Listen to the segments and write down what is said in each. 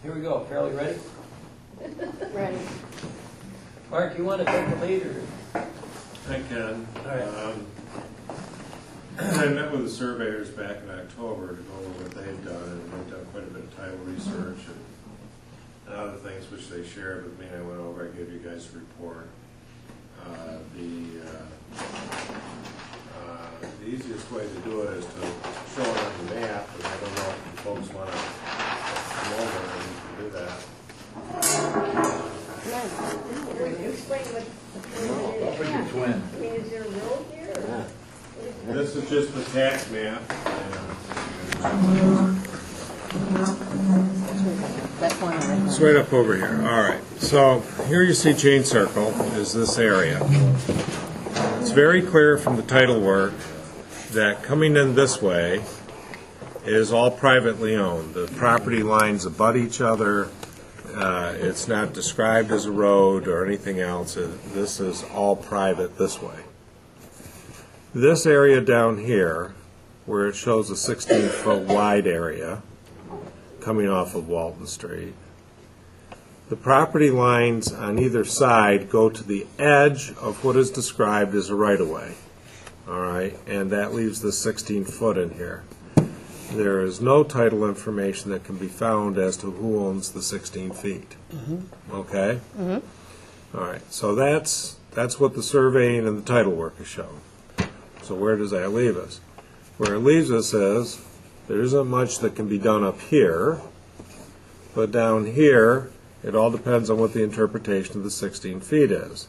Here we go. Fairly ready? Ready. Mark, you want to take the lead? Or? I can. All right. I met with the surveyors back in October to go over what they've done, and they've done quite a bit of title research and other things which they shared with me. I went over, I gave you guys a report. The easiest way to do it is to show it on the map, but I don't know if you folks want to come over and we can do that. Can you explain what the plan is? Don't forget your twin. I mean, is there a road here? Or? This is just the tax map. It's right up over here. All right. So here you see Chayne Circle is this area. It's very clear from the title work that coming in this way is all privately owned. The property lines abut each other. It's not described as a road or anything else. This is all private this way. This area down here, where it shows a 16-foot wide area coming off of Walton Street, the property lines on either side go to the edge of what is described as a right-of-way. All right, and that leaves the 16-foot in here. There is no title information that can be found as to who owns the 16 feet. Okay? All right, so that's what the surveying and the title work has shown. So where does that leave us? Where it leaves us is there isn't much that can be done up here, but down here it all depends on what the interpretation of the 16 feet is.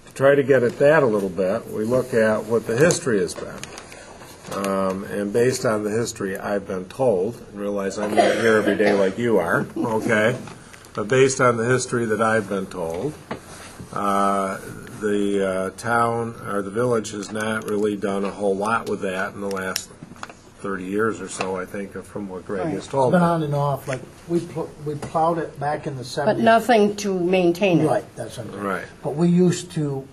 To try to get at that a little bit, we look at what the history has been. And based on the history I've been told, and realize I'm not here every day like you are, okay, but based on the history that I've been told, the town or the village has not really done a whole lot with that in the last 30 years or so, I think, from what Greg has It's told been me. on and off, like, we plowed it back in the 70s. But nothing to maintain it. Right, that's what I'm saying. Right. But we used to,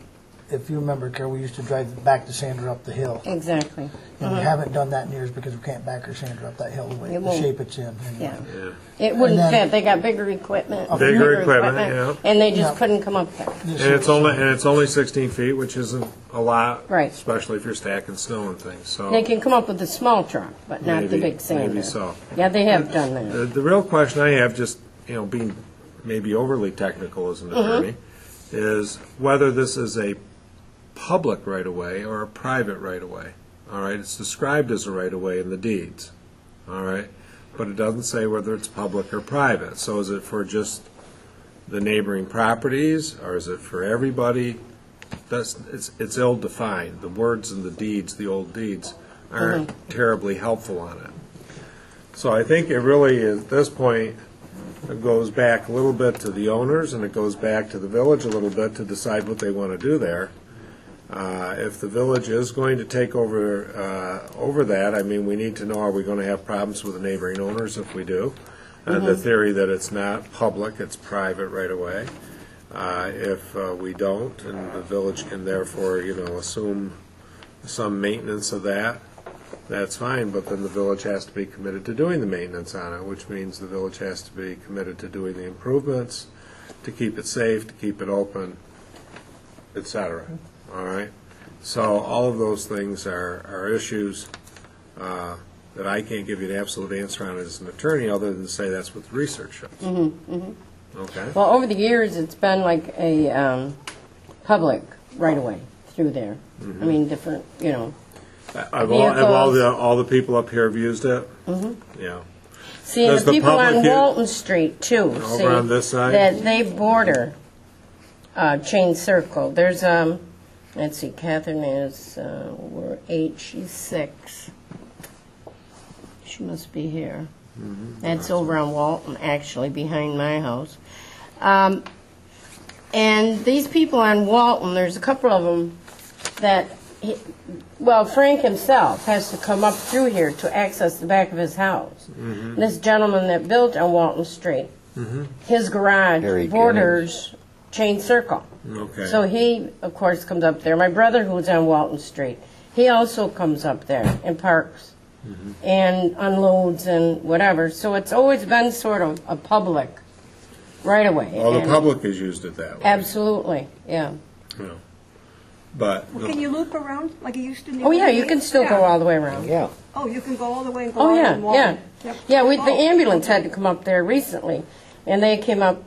if you remember, Carol, we used to drive back to Sandra up the hill. Exactly. And we haven't done that in years because we can't back our Sandra up that hill the way, It the won't. shape it's in. Yeah. Yeah. It wouldn't And then- fit. They got bigger equipment. Bigger equipment, yeah. And they just Yeah. couldn't come up there. And it's only 16 feet, which isn't a lot, Right. especially if you're stacking snow and things. So They can come up with a small truck, but not the Maybe- big sander. maybe so. Yeah, they have done that. The real question I have, just being maybe overly technical as an attorney, is whether this is a public right-of-way or a private right-of-way. All right, it's described as a right-of-way in the deeds. All right, but it doesn't say whether it's public or private. So is it for just the neighboring properties, or is it for everybody? It's ill-defined. The words in the deeds, the old deeds, aren't terribly helpful on it. So I think it really, at this point, it goes back a little bit to the owners, and it goes back to the village a little bit to decide what they want to do there. If the village is going to take over that, I mean, we need to know, are we going to have problems with the neighboring owners if we do? The theory that it's not public, it's private right away. If we don't, and the village can therefore, assume some maintenance of that, that's fine, but then the village has to be committed to doing the maintenance on it, which means the village has to be committed to doing the improvements, to keep it safe, to keep it open, etc. All right? So all of those things are issues that I can't give you an absolute answer on as an attorney, other than to say that's what the research shows. Okay? Well, over the years, it's been like a public right-of-way through there. I mean, different, Have all the people up here have used it? Yeah. See, and Does the the people on public use- Walton Street, too. Over see, on this side? that they border Chayne Circle. There's, let's see, Catherine is, we're 8, she's 6. She must be here. That's over on Walton, actually, behind my house. And these people on Walton, there's a couple of them that, Frank himself has to come up through here to access the back of his house. This gentleman that built on Walton Street, his garage Harry borders Chayne Circle. Okay. So he, of course, comes up there. My brother, who's on Walton Street, he also comes up there and parks and unloads and whatever. So it's always been sort of a public right away. Well, the and- public has used it that way. Absolutely, yeah. You know. But, Well, can you loop around like you used to? in the Oh, yeah, old you days? can still go Yeah. all the way around. Yeah. Oh, you can go all the way and go Oh, out yeah, and walk. yeah. Yep. Yeah, the Oh. ambulance had to come up there recently, and they came up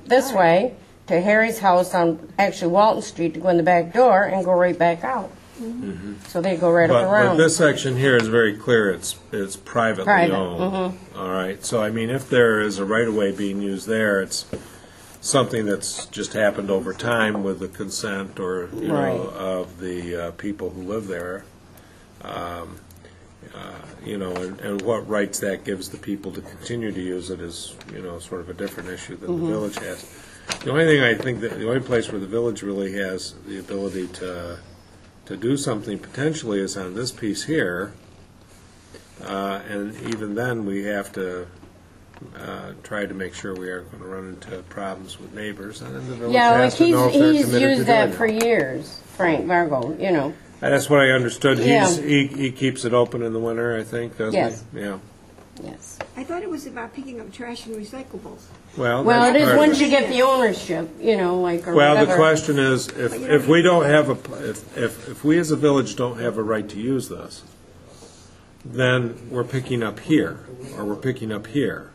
this way to Harry's house on, actually Walton Street, to go in the back door and go right back out. So they go right up but around. this section here is very clear, it's privately Private, owned. All right, so I mean, if there is a right-of-way being used there, it's something that's just happened over time with the consent or, you Right. know, of the people who live there. You know, and what rights that gives the people to continue to use it is, you know, sort of a different issue than the village has. The only thing I think that, the only place where the village really has the ability to do something potentially is on this piece here. And even then, we have to try to make sure we aren't going to run into problems with neighbors. And then the village Yeah, like has to know if they're he's committed to used that doing for it. years, Frank Vargo, you know. That's what I understood. Yeah. He keeps it open in the winter, I think, doesn't Yes. he? Yeah. Yes. I thought it was about picking up trash and recyclables. Well, Well, that's it is part of once you get the ownership, you know, like, or Well, the whatever. question is, if we don't have if we as a village don't have a right to use this, then we're picking up here, or we're picking up here.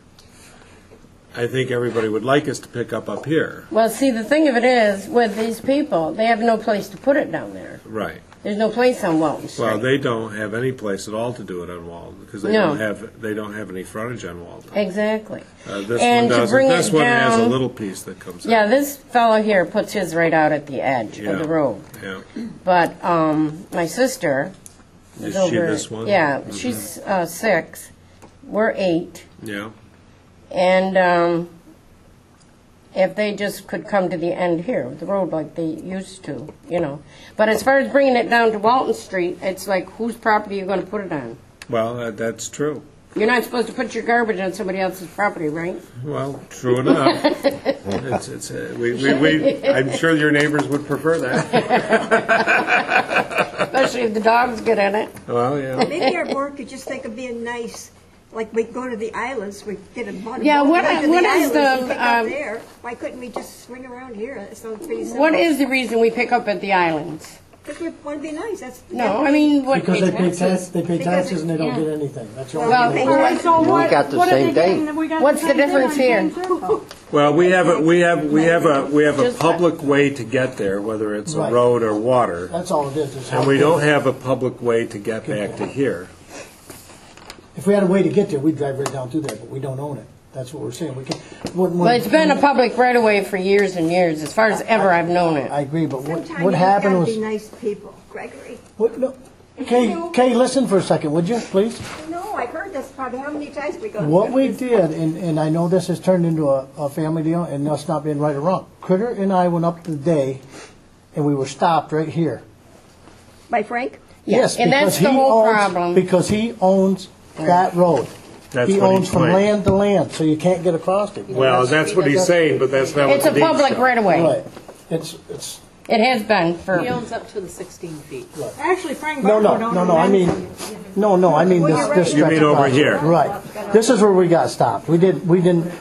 I think everybody would like us to pick up here. Well, see, the thing of it is, with these people, they have no place to put it down there. Right. There's no place on Walton Street. Well, they don't have any place at all to do it on Walden, because they No. don't have any frontage on Walden. Exactly. This And one to doesn't. bring This it one has a down- little piece that comes Yeah, out. this fellow here puts his right out at the edge of Yeah. the road. Yeah. But my sister Is is she over. this one? Yeah, Mhm. she's 6. We're 8. Yeah. And if they just could come to the end here of the road like they used to, you know. But as far as bringing it down to Walton Street, it's like, whose property are you going to put it on? Well, that's true. You're not supposed to put your garbage on somebody else's property, right? Well, true enough. I'm sure your neighbors would prefer that. Especially if the dogs get in it. Well, yeah. Maybe our board could just think of being nice, like we go to the islands, we get a boat. Yeah, what right to is islands the, and pick up um, there. Why couldn't we just swing around here? That sounds pretty simple. What is the reason we pick up at the islands? Because we want to be nice, that's. No, I mean, what? Because they pay Because taxes and they don't yeah. get anything. That's the Well, only Well, reason. so We got the same day. What's the difference here? Well, we have a Just- public way to get there, whether it's a Right. road or water, That's all it is. is and how- we don't have a public way to get back to here. If we had a way to get there, we'd drive right down through there, but we don't own it. That's what we're saying. We can. Well, it's been a public right-of-way for years and years, as far as ever I've known it. I agree, but Sometimes what you happened gotta was. be nice people, Gregory. What, no, Kay, listen for a second, would you, please? No, I've heard this probably how many times we go. What we did, and I know this has turned into a family deal, and that's not being right or wrong. Critter and I went up today, and we were stopped right here. By Frank? Yes, and that's because the he whole owns- problem. Because he owns that road. That's He what owns from claimed. land to land, so you can't get across it. Well, that's what he's saying, but that's not what It's the a deed public shows. right-of-way. Right. It's, It has been for, He owns up to the 16 feet. Actually, Frank no, Barco don't own I mean, I mean Well, this, you're this right. You stretch mean over across. here? Right. This is where we got stopped. We didn't,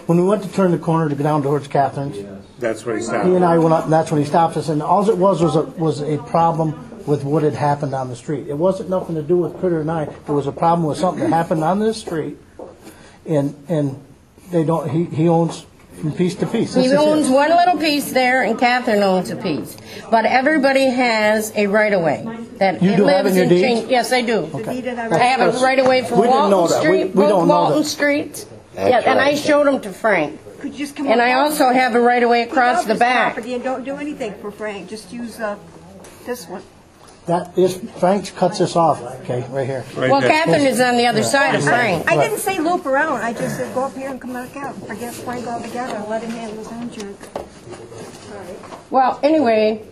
when we went to turn the corner to go down towards Catherine's, That's what he he stopped. and I went up, and that's when he stopped us, and all it was a problem with what had happened on the street. It wasn't nothing to do with Critter and I, it was a problem with something that happened on this street, and they don't, he owns from piece to piece. This he is owns it. one little piece there, and Catherine owns a piece. But everybody has a right-of-way that You do have lives in your in deeds? Chayne. Yes, I do. The deed of I the have a That's- right-of-way from we didn't know Walton that. Street, We don't both know Walton that. Streets. That's Yeah, and I right. showed them to Frank. Could you just come And up I off also have a right-of-way across off the his back. property and don't do anything for Frank, just use this one. That is, Frank cuts this off, okay, right here. Right Well, there. Catherine is on the other side of Frank. I didn't say loop around, I just said go up here and come back out, forget Frank altogether and let him handle his own junk. Well, anyway,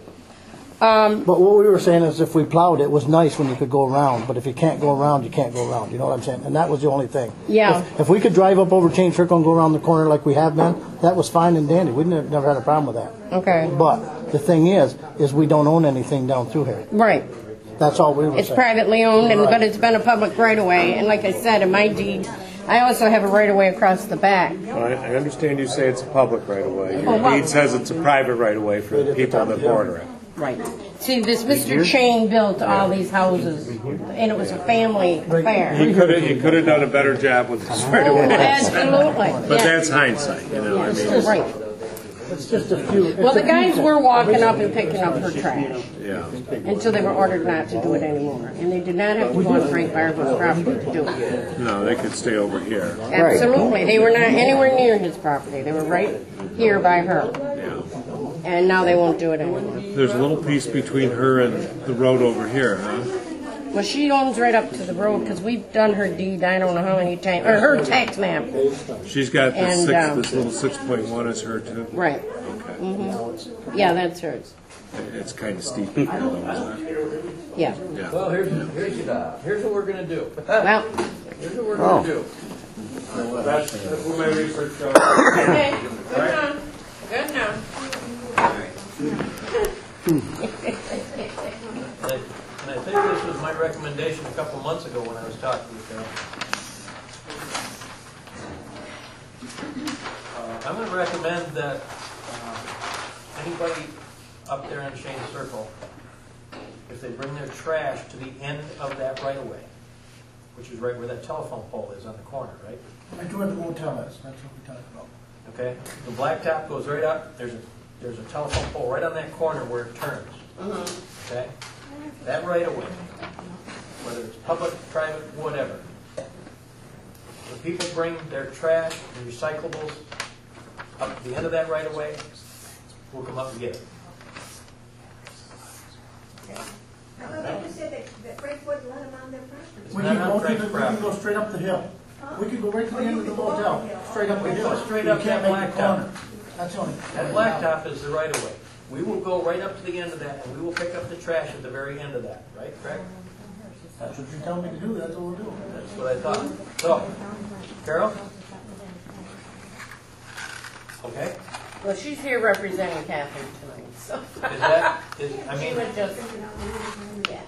But what we were saying is if we plowed, it was nice when you could go around, but if you can't go around, you can't go around, you know what I'm saying? And that was the only thing. Yeah. If we could drive up over Chayne Circle and go around the corner like we have been, that was fine and dandy, we never had a problem with that. okay, But the thing is we don't own anything down through here. right. That's all we were It's saying. privately owned, but it's been a public right-of-way. And like I said, in my deed, I also have a right-of-way across the back. I understand you say it's a public right-of-way. Oh, Your well- deed says it's a private right-of-way for the people that border it. Right. See, this Mr. Chayne built all these houses, and it was a family affair. He could have done a better job with this Oh, right-of-way. absolutely. But yeah. that's hindsight, you know, I mean. Right. It's just a few. Well, the guys were walking up and picking up her trash Yeah. until they were ordered not to do it anymore. And they did not have to go on Frank Barber's property to do it. No, they could stay over here. Absolutely. They were not anywhere near his property. They were right here by her. Yeah. And now they won't do it anymore. There's a little piece between her and the road over here, huh? Well, she owns right up to the road because we've done her deed, I don't know how many times, or her tax map. She's got this, And, this little 6.1 is her too? Right. Okay. Yeah, that's hers. It's kind of steep here though, isn't it? Yeah. Yeah. Well, here's what we're gonna do. Well, Here's what we're gonna do. That's what my research shows. okay. Good enough. Good enough. And I think this was my recommendation a couple months ago when I was talking with them. I'm going to recommend that anybody up there on Chayne Circle, if they bring their trash to the end of that right-of-way, which is right where that telephone pole is on the corner, right? That's where the motel is, that's what we talked about. Okay, the blacktop goes right up, there's a telephone pole right on that corner where it turns. Okay? That right of way, whether it's public, private, whatever. When people bring their trash and recyclables up to the end of that right of way, we'll come up and get it. They just said that Frank wouldn't let them on their property. It's not on Frank's We property. can go straight up the hill. We could go right to the end of the motel, straight up the hill. Go straight up You can't that make the blacktop. corner. That's only. That blacktop is the right of way. We will go right up to the end of that, and we will pick up the trash at the very end of that, right, Craig? That's what you tell me to do, that's what we'll do. That's what I thought. So, Carol? Okay? Well, she's here representing Catherine tonight, so. Is that, I She mean, would just, yeah.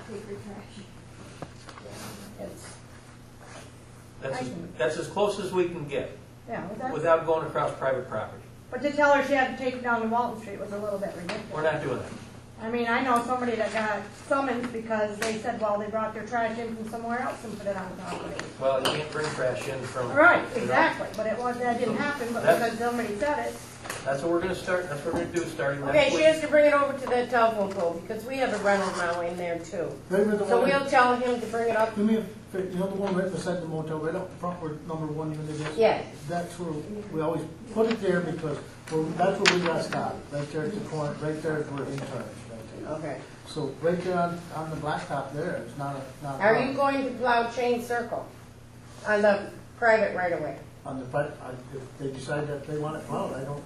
It's- that's as close as we can get Yeah, was that- without going across private property. but to tell her she had to take it down to Walton Street was a little bit ridiculous. We're not doing that. I mean, I know somebody that got summoned because they said, well, they brought their trash in from somewhere else and put it on the property. Well, you can't bring trash in from. Right, you know. exactly, but it was, that didn't happen, but That's- because somebody said it. That's what we're gonna start, that's what we're gonna do starting Okay, next she week. has to bring it over to that telephone pole, because we have a rental now in there too. Right where the So one- we'll tell him to bring it up. Do me a favor, you know the one right beside the motel, right up front where number 1 unit is? Yes. That's where, we always put it there because that's where we got stopped, right there at the corner, right there is where he turns, right there. Okay. So right there on the blacktop there, it's not a, not a. Are you going to plow Chayne Circle on the private right of way? On the, if they decide that they want it plowed, I don't.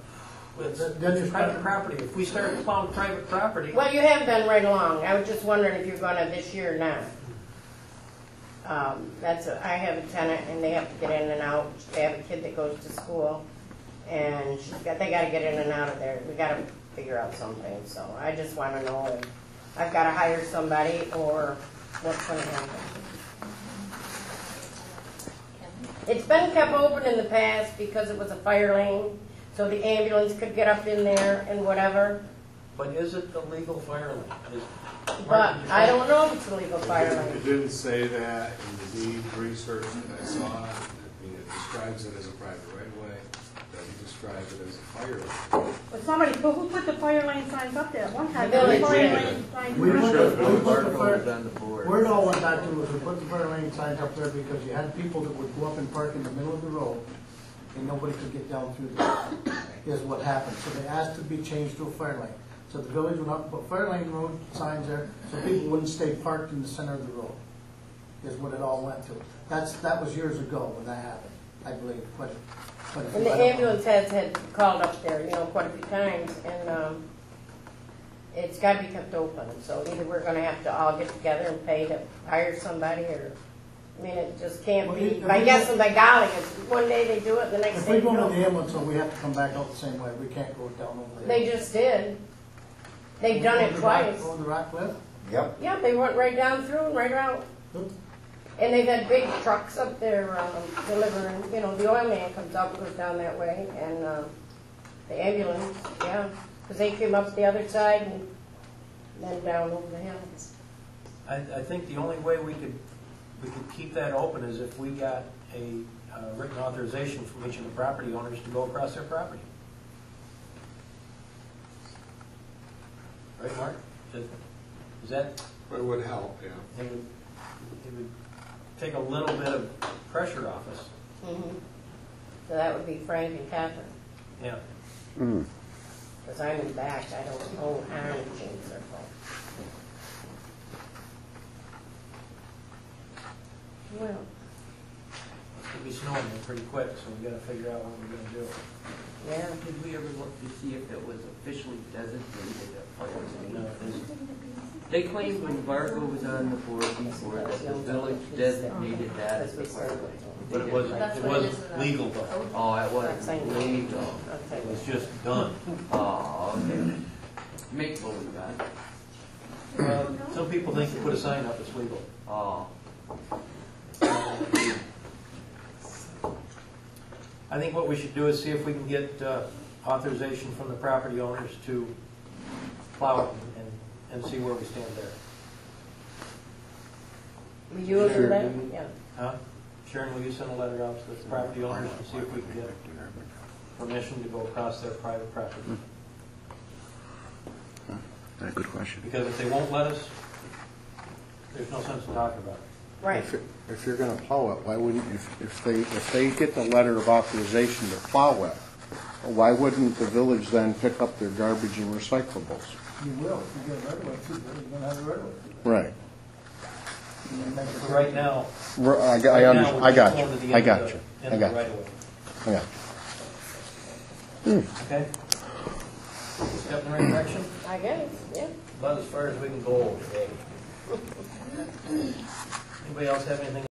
It's They're just private property. If we start plowing private property, Well, you have been right along. I was just wondering if you're gonna this year or not. I have a tenant and they have to get in and out. They have a kid that goes to school and they gotta get in and out of there. We gotta figure out something, so I just wanna know if I've gotta hire somebody or what's gonna happen. It's been kept open in the past because it was a fire lane, so the ambulance could get up in there and whatever. but is it a legal fire lane? But I don't know if it's a legal fire It lane. didn't say that in the deed research that I saw. I mean, it describes it as a private right-of-way. It doesn't describe it as a fire lane. But somebody, who put the fire lane signs up there? One time, The there was village fire did. lane signs. We put around. the fire, where it all went back to was we put the fire lane signs up there because you had people that would go up and park in the middle of the road and nobody could get down through there, is what happened. So they asked to be changed to a fire lane. So the village went up and put fire lane road signs there so people wouldn't stay parked in the center of the road, is what it all went to. That was years ago when that happened, I believe. But And the ambulance had called up there, quite a few times, and it's gotta be kept open. So either we're gonna have to all get together and pay to hire somebody, or, I mean, it just can't Well, be, if by we- guessing by golly, it's one day they do it, the next If day we they go to the don't. ambulance, so we have to come back out the same way. We can't go down over there. They just did. They've done it twice. Over the rock cliff? Yeah, they went right down through and right out. And they've had big trucks up there delivering, you know, the oil man comes up, goes down that way, and the ambulance, yeah. Because they came up the other side and then down over the hills. I think the only way we could keep that open is if we got a written authorization from each of the property owners to go across their property. Right, Mark? Is that? But it would help, yeah. It would take a little bit of pressure off us. Mm-hmm. So that would be Frank and Catherine. Yeah. Because I'm in back, I don't own Chayne Circle. Well, It's going to be snowing here pretty quick, so we got to figure out what we're going to do. yeah. Did we ever look to see if it was officially designated a public No, street? it isn't. They claimed when Vargo was on the board before that the village designated that as a park. But it wasn't legal though. Oh, it wasn't legal. Okay. It was just done. Oh, okay. Make believe that. Well, some people think you put a sign up, it's legal. Oh. I think what we should do is see if we can get authorization from the property owners to plow it and see where we stand there. Will you do that? Yeah. Huh? Sharon, will you send a letter out to the property owners and see if we can get permission to go across their private property? Good question. Because if they won't let us, there's no sense in talking about it. Right. If you're going to plow it, why wouldn't, if they get the letter of authorization to plow it, why wouldn't the village then pick up their garbage and recyclables? You will, if you get a right away, too, you're gonna have a right away. Right. So right now, I got you. I got you. Okay? Step in the right direction? I guess, yeah. About as far as we can go today. Anybody else have anything